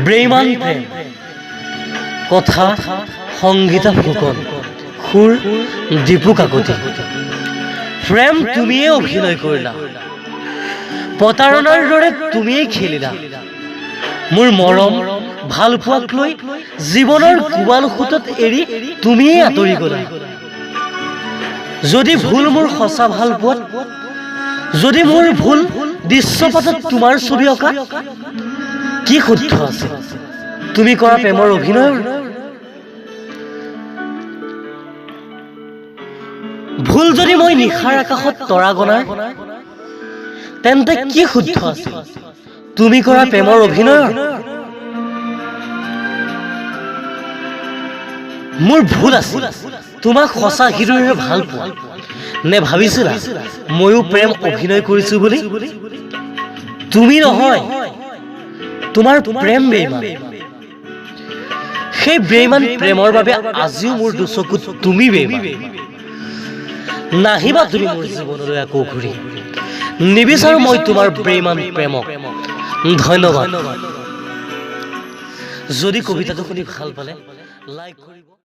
বেইমান প্ৰেম কথা সংগীতা ফুকন সুৰ দীপু কাকতি প্ৰেম তুমিয়ে অভিনয় কৰিলা প্ৰতাৰণাৰ দৰে তুমিয়ে খেলিলা মোৰ মৰম ভাল পোৱাক লৈ জীৱনৰ কোবাল খুঁটত এৰি তুমিয়ে আঁতৰি গলা যদি ভুল মোৰ সঁচা ভাল পোৱাত যদি মোৰ ভুল দৃশ্যপটত তোমাৰ ছবি অঁকা কি শুদ্ধ আছে তুমি কৰা প্ৰেমৰ অভিনয় ভুল যদি মই নিশাৰ আকাশত তৰা গণাৰ তেন্তে কি শুদ্ধ আছে তুমি কৰা প্ৰেমৰ অভিনয় মোৰ ভুল আছিল তোমাক সঁচা হৃদয়েৰে ভাল পোৱা নে ভাবিছিলা ময়ো প্ৰেম অভিনয় কৰিছো বুলি তুমি নহয় তোমাৰ প্ৰেম বেইমান সেই বেইমান প্ৰেমৰ বাবে আজিও মোৰ দুচকুত তুমি বেইমান নাহিবা তুমি মোৰ জীৱনলৈ আকৌ ঘূৰি নিবিচাৰো মই তোমাৰ বেইমান প্ৰেমক ধন্যবাদ যদি কবিতাটো শুনি ভাল পালে লাইক কৰিব